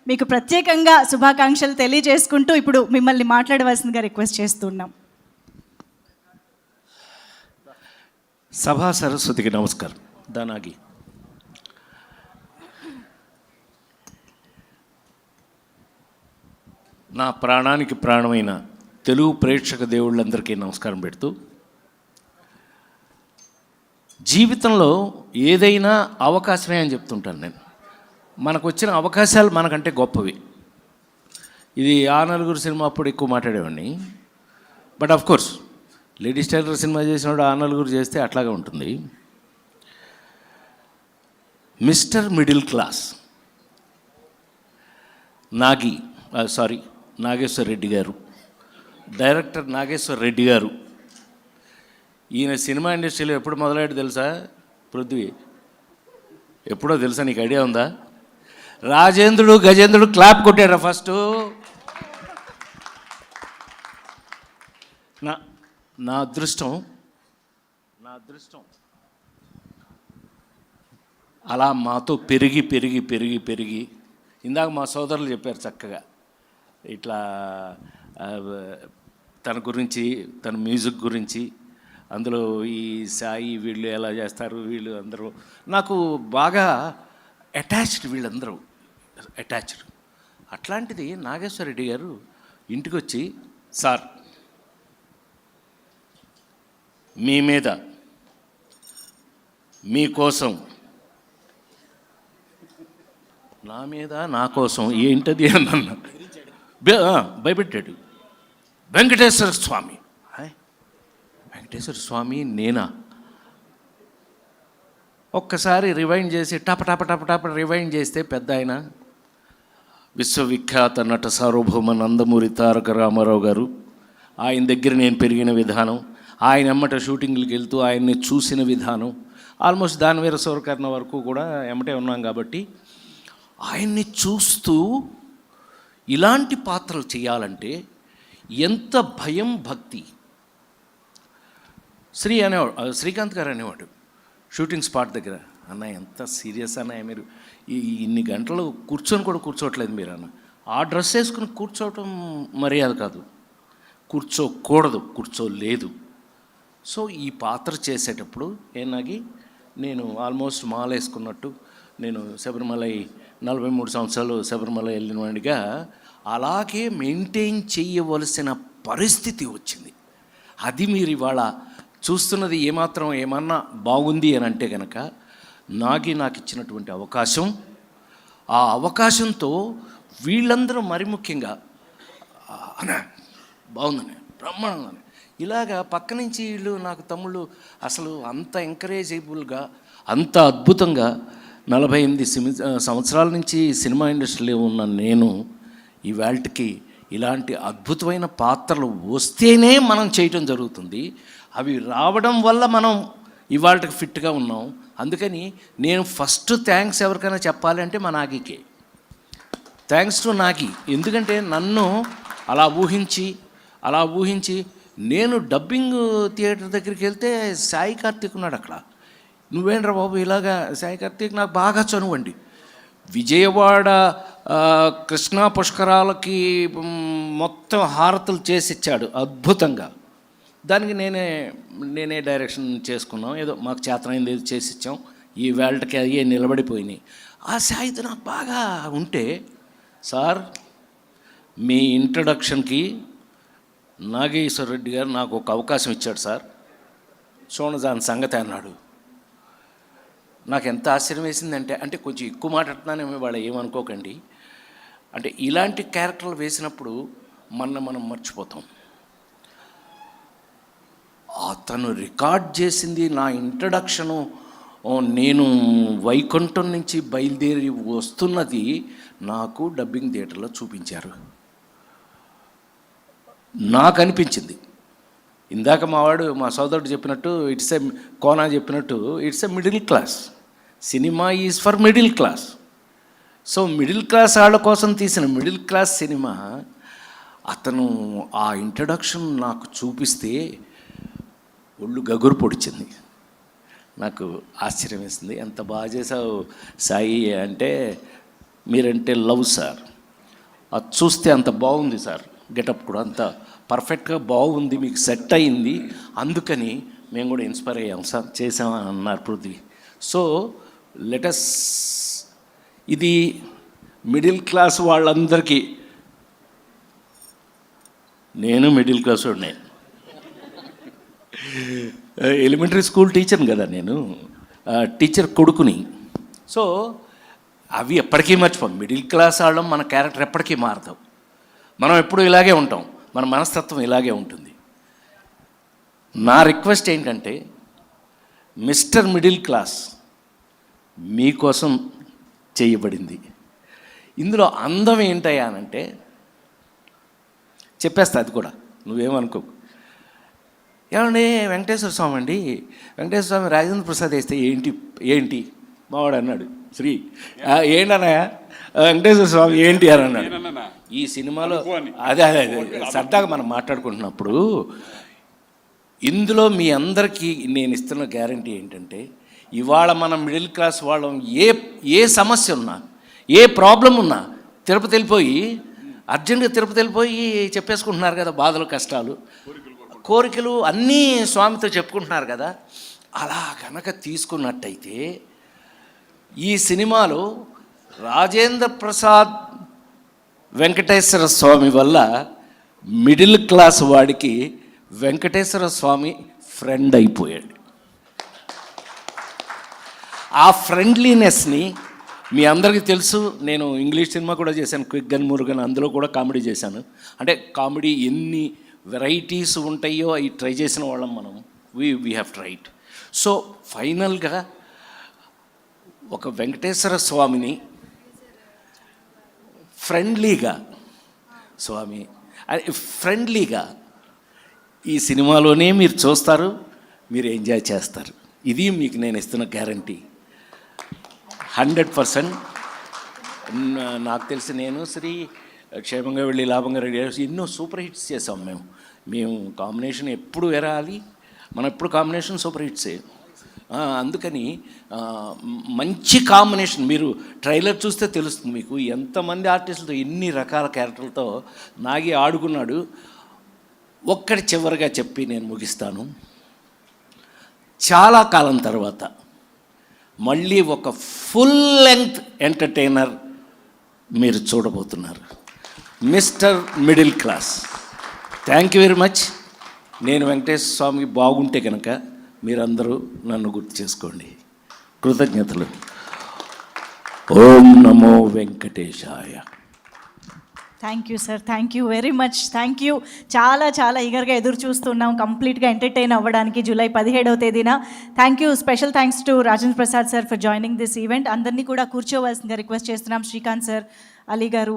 మీకు ప్రత్యేకంగా శుభాకాంక్షలు తెలియజేసుకుంటూ ఇప్పుడు మిమ్మల్ని మాట్లాడవలసిందిగా రిక్వెస్ట్ చేస్తున్నాం. సభా సరస్వతికి నమస్కారం. దానాగి నా ప్రాణానికి ప్రాణమైన తెలుగు ప్రేక్షక దేవుళ్ళందరికీ నమస్కారం పెడుతూ, జీవితంలో ఏదైనా అవకాశమే అని చెప్తుంటాను నేను. మనకు వచ్చిన అవకాశాలు మనకంటే గొప్పవి. ఇది ఆ నలుగురు సినిమా అప్పుడు ఎక్కువ మాట్లాడేవాడిని. But of course ladies tailor cinema చేసినప్పుడు ఆ నలుగురు చేస్తే అట్లాగే ఉంటుంది. Mister middle class Nageswara Reddy garu, director Nageswara Reddy గారు. ఈయన సినిమా ఇండస్ట్రీలో ఎప్పుడు మొదలయ్యాడు తెలుసా? పృథ్వీ, ఎప్పుడో తెలుసా? నీకు ఐడియా ఉందా? రాజేంద్రుడు గజేంద్రుడు క్లాప్ కొట్టారా ఫస్ట్? నా అదృష్టం అలా మాతో పెరిగి ఇందాక మా సోదరులు చెప్పారు చక్కగా, ఇట్లా తన గురించి, తన మ్యూజిక్ గురించి, అందులో ఈ సాయి వీళ్ళు ఎలా చేస్తారు, వీళ్ళు అందరూ నాకు బాగా అటాచ్డ్, వీళ్ళందరూ అటాచ్డ్. అట్లాంటిది నాగేశ్వర రెడ్డి గారు ఇంటికి వచ్చి, సార్ మీ మీద, మీకోసం, నా మీద నా కోసం ఏంటది అన్న భయపెట్టాడు. వెంకటేశ్వర స్వామి నేనా? ఒక్కసారి రివైండ్ చేసి టప రివైండ్ చేస్తే పెద్ద ఆయన, విశ్వవిఖ్యాత నట సార్వభౌమ నందమూరి తారక రామారావు గారు, ఆయన దగ్గర నేను పెరిగిన విధానం, ఆయన ఎమ్మట షూటింగ్లకు వెళ్తూ ఆయన్ని చూసిన విధానం, ఆల్మోస్ట్ దానివీర సూరకర్ణ వరకు కూడా ఎమ్మటే ఉన్నాం కాబట్టి ఆయన్ని చూస్తూ ఇలాంటి పాత్రలు చేయాలంటే ఎంత భయం, భక్తి. శ్రీకాంత్ గారు అనేవాడు షూటింగ్ స్పాట్ దగ్గర, అన్న ఎంత సీరియస్ అన్నయ్య మీరు, ఇన్ని గంటలు కూర్చొని కూడా కూర్చోవట్లేదు మీరు అన్న. ఆ డ్రెస్ వేసుకుని కూర్చోవటం మర్యాద కాదు, కూర్చోకూడదు, కూర్చోలేదు. సో ఈ పాత్ర చేసేటప్పుడు ఏనాగి నేను ఆల్మోస్ట్ మాల వేసుకున్నట్టు, నేను శబరిమల 43 సంవత్సరాలు శబరిమల వెళ్ళినవాడిగా అలాగే మెయింటైన్ చేయవలసిన పరిస్థితి వచ్చింది. అది మీరు ఇవాళ చూస్తున్నది ఏమన్నా బాగుంది అని అంటే కనుక నాకు ఇచ్చినటువంటి అవకాశం, ఆ అవకాశంతో వీళ్ళందరూ మరి ముఖ్యంగా అన్న బాగుందని, బ్రహ్మాండంగా, ఇలాగా పక్క నుంచి వీళ్ళు నాకు తమ్ముళ్ళు అసలు అంత ఎంకరేజబుల్గా, అంత అద్భుతంగా 48 సంవత్సరాల నుంచి సినిమా ఇండస్ట్రీలో ఉన్న నేను ఇవాళకి ఇలాంటి అద్భుతమైన పాత్రలు వస్తేనే మనం చేయటం జరుగుతుంది. అవి రావడం వల్ల మనం ఇవాళకి ఫిట్గా ఉన్నాం. అందుకని నేను ఫస్ట్ థ్యాంక్స్ ఎవరికైనా చెప్పాలి అంటే మా నాగికే. Thanks to Nagi. ఎందుకంటే నన్ను అలా ఊహించి నేను డబ్బింగ్ థియేటర్ దగ్గరికి వెళ్తే సాయి కార్తీక్ ఉన్నాడు అక్కడ. నువ్వేంట్రా బాబు ఇలాగా? సాయి కార్తీక్ నాకు బాగా చనువండి. విజయవాడ కృష్ణా పుష్కరాలకి మొత్తం హారతులు చేసిచ్చాడు అద్భుతంగా. దానికి నేనే డైరెక్షన్ చేసుకున్నాం, ఏదో మాకు చేతనైంది ఏదో చేసిచ్చాం. ఈ వేళకి అయ్యే నిలబడిపోయినాయి. ఆ సాయితో నాకు బాగా ఉంటే, సార్ మీ ఇంట్రడక్షన్కి నాగేశ్వర రెడ్డి గారు నాకు ఒక అవకాశం ఇచ్చాడు సార్, చూడండి దాని సంగతి అన్నాడు. నాకు ఎంత ఆశ్చర్యం వేసిందంటే, అంటే కొంచెం ఎక్కువ మాట్లాడుతున్నానేమో వాళ్ళు ఏమనుకోకండి, అంటే ఇలాంటి క్యారెక్టర్లు వేసినప్పుడు మనం మర్చిపోతాం. అతను రికార్డ్ చేసింది నా ఇంట్రడక్షను, నేను వైకుంఠం నుంచి బయలుదేరి వస్తున్నది నాకు డబ్బింగ్ థియేటర్లో చూపించారు. నాకు అనిపించింది, ఇందాక మా సోదరుడు చెప్పినట్టు, కోనా చెప్పినట్టు, it's a middle class cinema, is for middle class. So middle class వాళ్ళ కోసం తీసిన మిడిల్ క్లాస్ సినిమా అతను ఆ ఇంట్రడక్షన్ నాకు చూపిస్తే ఒళ్ళు గగురు పొడిచింది. నాకు ఆశ్చర్యం వేసింది. ఎంత బాగా చేసావు సాయి అంటే, మీరంటే లవ్ సార్. అది చూస్తే అంత బాగుంది సార్, గెటప్ కూడా అంత పర్ఫెక్ట్గా బాగుంది, మీకు సెట్ అయింది, అందుకని మేము కూడా ఇన్స్పైర్ అయ్యాం సార్, చేసామని అన్నారు పృథ్వీ. సో లెటస్, ఇది మిడిల్ క్లాస్ వాళ్ళందరికీ, నేను మిడిల్ క్లాస్ వాడిని, ఎలిమెంటరీ స్కూల్ టీచర్ని కదా నేను, టీచర్ కొడుకుని. సో అవి ఎప్పటికీ మర్చిపోం. మిడిల్ క్లాస్ వాళ్ళం, మన క్యారెక్టర్ ఎప్పటికీ మారతాం, మనం ఎప్పుడు ఇలాగే ఉంటాం, మన మనస్తత్వం ఇలాగే ఉంటుంది. నా రిక్వెస్ట్ ఏంటంటే, మిస్టర్ మిడిల్ క్లాస్ మీకోసం చేయబడింది. ఇందులో అందం ఏంటయ్యా అనంటే, చెప్పేస్తా అది కూడా, నువ్వేమనుకో. ఏమండి వెంకటేశ్వర స్వామి అండి, వెంకటేశ్వర స్వామి రాజేంద్ర ప్రసాద్ వేస్తే ఏంటి మావాడు అన్నాడు. శ్రీ ఏంటన్నయ్య వెంకటేశ్వర స్వామి ఏంటి అని అన్నాడు. ఈ సినిమాలో అదే సరదాగా మనం మాట్లాడుకుంటున్నప్పుడు, ఇందులో మీ అందరికీ నేను ఇస్తున్న గ్యారంటీ ఏంటంటే, ఇవాళ మనం మిడిల్ క్లాస్ వాళ్ళం ఏ సమస్య ఉన్నా, ఏ ప్రాబ్లం ఉన్నా తిరుపతి వెళ్ళిపోయి, అర్జెంటుగా తిరుపతి వెళ్ళిపోయి చెప్పేసుకుంటున్నారు కదా, బాధలు కష్టాలు కోరికలు అన్నీ స్వామితో చెప్పుకుంటున్నారు కదా. అలా కనుక తీసుకున్నట్టయితే ఈ సినిమాలో రాజేంద్ర ప్రసాద్ వెంకటేశ్వర స్వామి వల్ల మిడిల్ క్లాస్ వాడికి వెంకటేశ్వర స్వామి ఫ్రెండ్ అయిపోయాడు. ఆ ఫ్రెండ్లీనెస్ని మీ అందరికీ తెలుసు. నేను ఇంగ్లీష్ సినిమా కూడా చేశాను, క్విక్ గన్ మురుగన్, అందులో కూడా కామెడీ చేశాను. అంటే కామెడీ ఎన్ని వెరైటీస్ ఉంటాయో అవి ట్రై చేసిన వాళ్ళం మనం. We have tried. సో ఫైనల్గా ఒక వెంకటేశ్వర స్వామిని ఫ్రెండ్లీగా, స్వామి ఫ్రెండ్లీగా ఈ సినిమాలోనే మీరు చూస్తారు, మీరు ఎంజాయ్ చేస్తారు. ఇది మీకు నేను ఇస్తున్న గ్యారంటీ 100%. నాకు తెలిసి నేను శ్రీ క్షేమంగా వెళ్ళి లాభంగా రెడీ ఎన్నో సూపర్ హిట్స్ చేసాం మేము కాంబినేషన్ ఎప్పుడు ఎరాలి, మనం ఎప్పుడు కాంబినేషన్ సూపర్ హిట్సే. అందుకని మంచి కాంబినేషన్, మీరు ట్రైలర్ చూస్తే తెలుస్తుంది మీకు ఎంతమంది ఆర్టిస్టులతో, ఎన్ని రకాల క్యారెక్టర్లతో నాగి ఆడుకున్నాడు. ఒక్కటి చివరిగా చెప్పి నేను ముగిస్తాను. చాలా కాలం తర్వాత మళ్ళీ ఒక ఫుల్ లెంగ్త్ ఎంటర్టైనర్ మీరు చూడబోతున్నారు, mister middle class. Thank you very much. నేను వెంకటేశ్వర స్వామికి బాగుంటే కనుక మీరందరూ నన్ను గుర్తు చేసుకోండి. కృతజ్ఞతలు. ఓం నమో వెంకటేశాయ. Thank you sir, thank you very much. Thank you. చాలా చాలా ఈగర్గా ఎదురు చూస్తున్నాం కంప్లీట్గా ఎంటర్టైన్ అవ్వడానికి జూలై 17వ తేదీన. Thank you. Special thanks to Rajendra Prasad sir for joining this event. అందరినీ కూడా కూర్చోవలసిందిగా రిక్వెస్ట్ చేస్తున్నాం. శ్రీకాంత్ సార్, అలీ గారు.